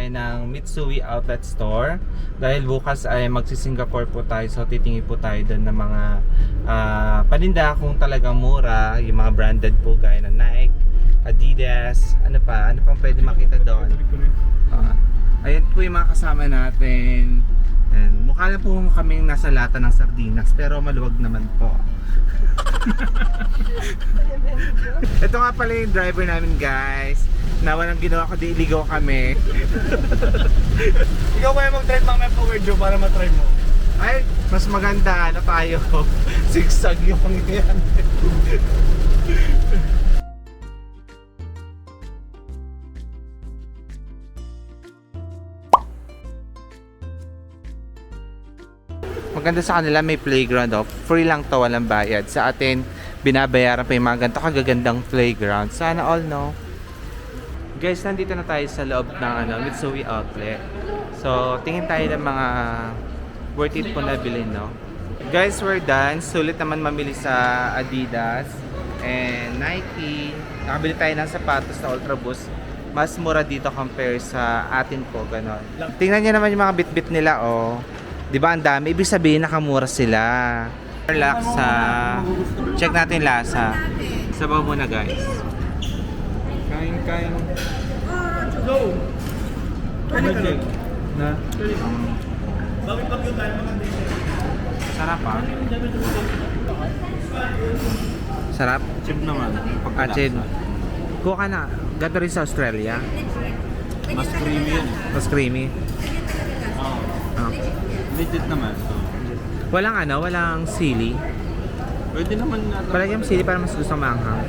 ng Mitsui Outlet Store. Dahil bukas ay magsi-Singapore po tayo, so titingin po tayo doon ng mga paninda kung talagang mura, yung mga branded po gaya ng Nike, Adidas, ano pang pwede makita doon. Ayan po yung mga kasama natin. And mukha na po kaming nasa lata ng sardinas, pero maluwag naman po. Ito nga pala yung driver namin, guys, na walang ginawa ko, di iligaw kami. Ikaw kaya mag-drive mamaya po, Joe, para matry mo. Ay, mas maganda na tayo. Sigsag yung pangyayari. Maganda sa kanila, may playground free lang to, walang bayad. Sa atin, binabayaran pa yung mga ganito kagagandang playground. Sana all, no? Guys, nandito na tayo sa loob ng Mitsui Outlet. So, tingin tayo ng mga worth it po na bilhin, no? Guys, we're done. Sulit naman mamili sa Adidas and Nike. Nakabili tayo ng sapatos na Ultra Boost. Mas mura dito compare sa atin po, ganon. Tingnan nyo naman yung mga bit-bit nila, oh. Di ba ang dami? Ibig sabihin nakamura sila. Relax sa check natin lasa. Sabaw muna, guys. Kain. Go! Magic. Na? Bakit pag yung tayo mga Sarap, ah. Sarap? chip naman? Achid. Kuha ka na. Gato rin sa Australia. Mas creamy yun. Mas creamy. Ah. Legit naman. So, Walang sili. pwede naman natin. Palagyan mo sili para mas gusto manghang.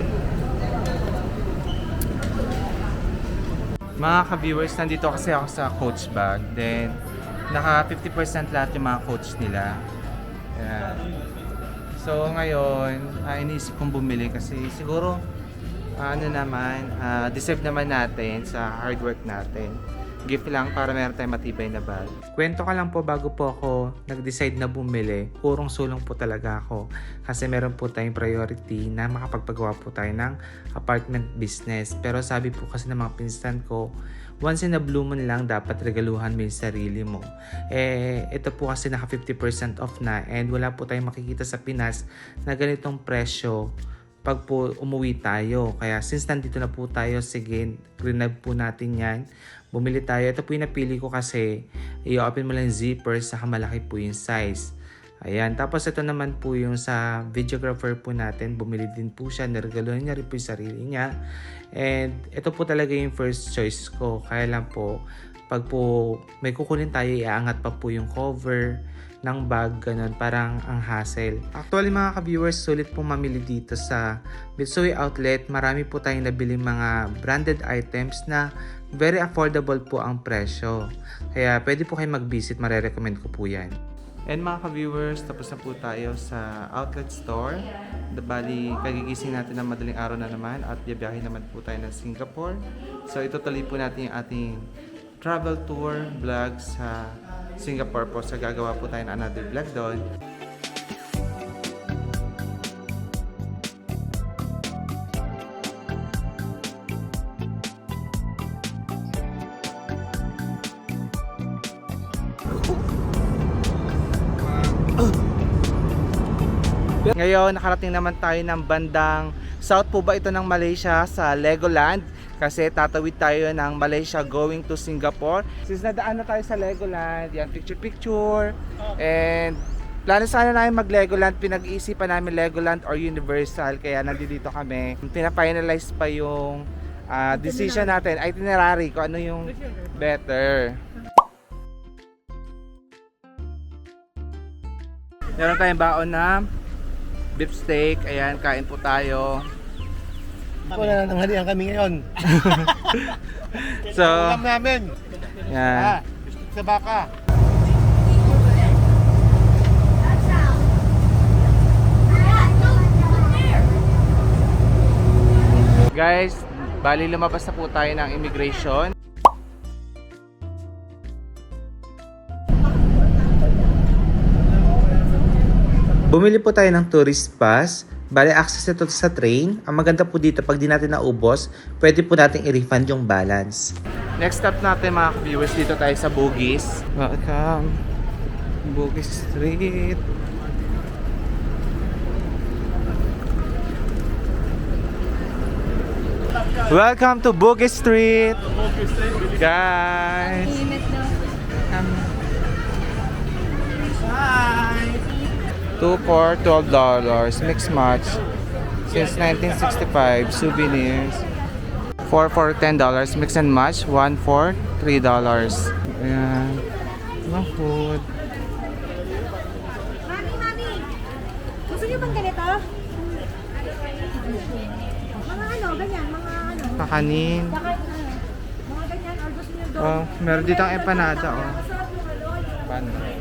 Mga ka-viewers, nandito kasi ako sa Coach bag. Then, naka 50% lahat yung mga coach nila. Ayan. So, ngayon, iniisip kong bumili kasi siguro, deserve naman natin sa hard work natin. Gift lang para meron tayong matibay na bag. Kwento ka lang po bago po ako nag-decide na bumili. Purong sulong po talaga ako. Kasi meron po tayong priority na makapagpagawa po tayo ng apartment business. Pero sabi po kasi ng mga pinsan ko, once in a blue moon lang dapat regaluhan mo yung sarili mo. Ito po kasi naka 50% off na and wala po tayong makikita sa Pinas na ganitong presyo pag po umuwi tayo. Kaya since nandito na po tayo, sige, grinab po natin yan. Bumili tayo. Ito po yung napili ko kasi i-open mo lang yung zipper, saka malaki po yung size. Ayan. Tapos ito naman po yung sa videographer po natin. Bumili din po siya. Naregaluhan niya rin po yung sarili niya. And ito po talaga yung first choice ko. Kaya lang po, pag po may kukunin tayo, iaangat pa po yung cover ng bag, ganun, parang ang hassle. Actually mga ka-viewers, sulit pong mamili dito sa Mitsui Outlet. Marami po tayong nabili mga branded items na very affordable po ang presyo. Kaya pwede po kayo mag-visit, marerecommend ko po yan. And mga ka-viewers, tapos na po tayo sa outlet store. Bali, kagigising natin ng madaling araw na naman at biyahe naman po tayo ng Singapore. So itutuloy po natin yung ating travel tour vlog sa Singapore po. So gagawa po tayo ng another vlog doon. Ngayon, nakarating naman tayo ng bandang south po ba ito ng Malaysia sa Legoland. Kasi tatawid tayo ng Malaysia going to Singapore. Since nadaan na tayo sa Legoland, yan, picture. And plano sana namin mag-Legoland. Pinag-iisipan namin Legoland or Universal. Kaya nandito kami. Pina-finalize pa yung decision natin, itinerary, kung ano yung better. Meron tayong baon na beef steak. Ayan, kain po tayo. Wala na nanghalian kami ngayon. So, Ulam namin. yan. Biscuit sa baka. Guys, bali lumabas na po tayo ng immigration. Bumili po tayo ng tourist pass Bale, access ito sa train. Ang maganda po dito, pag di natin naubos, pwede po natin i-refund yung balance. Next stop natin mga viewers, dito tayo sa Bugis. Welcome, Bugis Street. Welcome to Bugis Street, guys. Two for $12. Mix match. Since 1965. Souvenirs. 4 for $10. Mix and match. 1 for $3. Ayan. Mga food. Mami! Gusto niyo bang ganito? Mga ano, ganyan, mga ano. Kakanin. Mga ganyan, or gusto niyo doon? Oh, meron dito ang empanada. Oh. Masarap yung ano. Paano?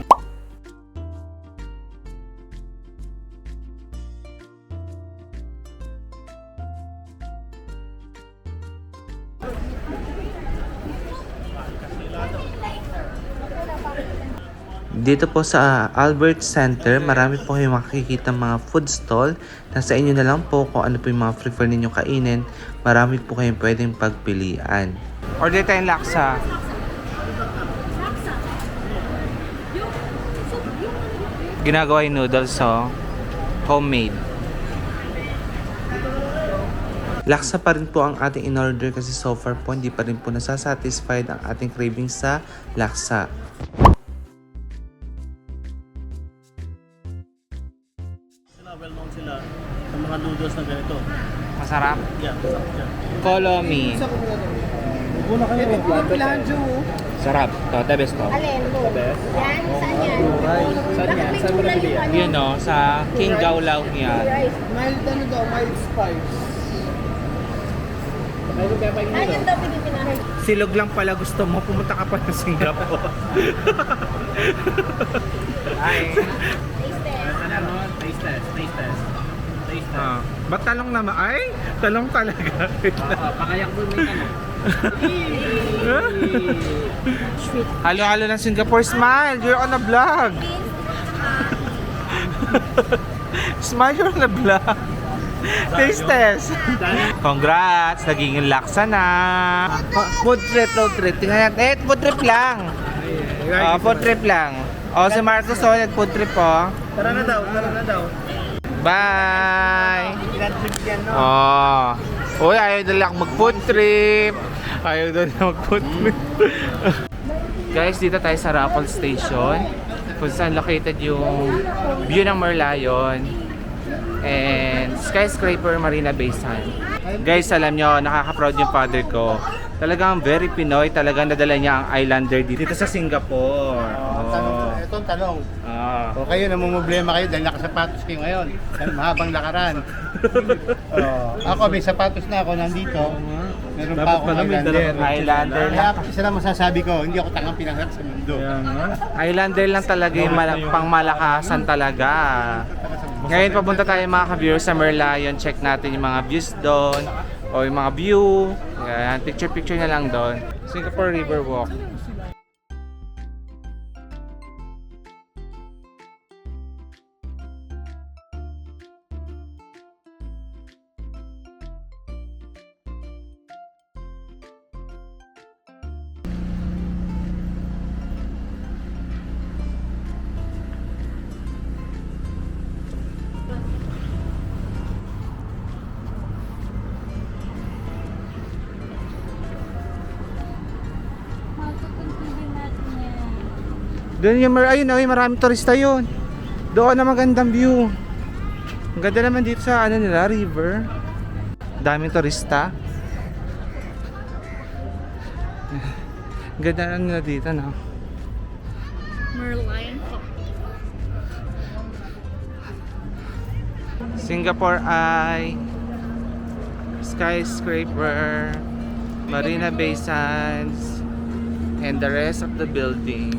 Dito po sa Albert Center, marami po kayong makikita mga food stall. Nasa inyo na lang po kung ano po yung mga prefer ninyo kainin. Marami po kayong pwedeng pagpilian. Order tayong laksa. Ginagawa yung noodles, so homemade. Laksa pa rin po ang ating in-order kasi so far po hindi pa rin po nasasatisfied ang ating cravings sa laksa. Well known sila sa mga noodles na ganito. Masarap? Yeah, masarap siya. Kolomi. Una kayo. Sarap. To, the best to. Alin, mo? Yan, saan yan? Saan yan? Saan mo nabili yan? Yun o, sa King Gawlaw yan. Mild ano daw, mild spice. Ayun daw, pinipinahin. Silog lang pala gusto mo, pumunta ka pa ng Singapore. Ay. Taste test. Taste test. Ah, ba't talong naman? Ay, talong talaga. Pakayak doon may tanong. Halo-halo ng Singapore. Smile, you're on a vlog. Smile, you're on a vlog. Taste test. Congrats, naging laksa na. Food trip, road trip. Tingnan natin. Food trip lang. Food trip lang. Si Marcos, food trip po. Tara na daw. Bye! Ilan-trip yan, no? Uy, ayaw nila mag-food trip. Ayaw nila mag-food trip. Guys, dito tayo sa Raffles Station. Kung saan located yung view ng Merlion and Skyscraper Marina Bay Sands. Guys, alam nyo, nakaka-proud yung father ko. Talagang very Pinoy. Talagang nadala niya ang Islander dito sa Singapore. Ito ang tanong. Ah. O kayo, namumblema kayo dahil nakasapatos kayo ngayon. Dahil mahabang lakaran. Ako, may sapatos na ako nandito. Meron pa akong Islander. Islander Kaya lang. isa lang masasabi ko, hindi ako tangang pinangarap sa mundo. Islander lang talaga yung pangmalakasan talaga. Ngayon papunta tayo mga ka-viewers sa Merlion. Check natin yung mga views doon o yung mga view. Ayan, picture na lang doon. Singapore River Walk. Matutuntugin natin yan. Doon yung ayun, maraming turista yun. Doon na magandang view. Ang ganda naman dito sa nila, river. Daming turista. Ang ganda na nila dito, no? Merlion. Singapore Eye, Skyscraper, Marina Bay Sands, and the rest of the building.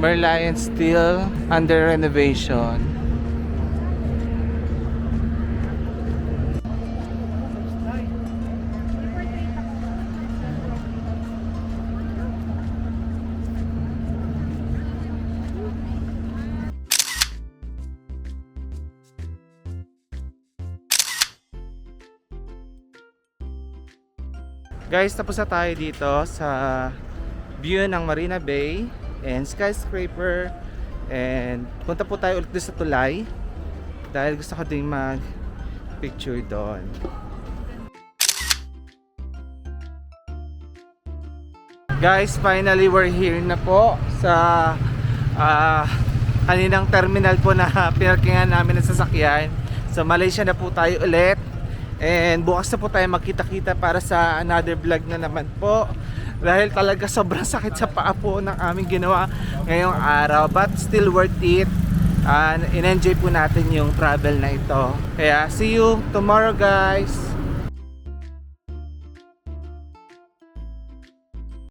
Merlion still under renovation. Guys, tapos na tayo dito sa view ng Marina Bay and skyscraper. And punta po tayo ulit doon sa tulay dahil gusto ko din mag picture doon. Guys, finally we're here na po sa kaninang terminal po na pinarkingan namin ng sasakyan. So Malaysia na po tayo ulit. And bukas na po tayo magkita-kita para sa another vlog na naman po. Dahil talaga sobrang sakit sa paa po ng aming ginawa ngayong araw. But still worth it. In-enjoy po natin yung travel na ito. Kaya see you tomorrow guys.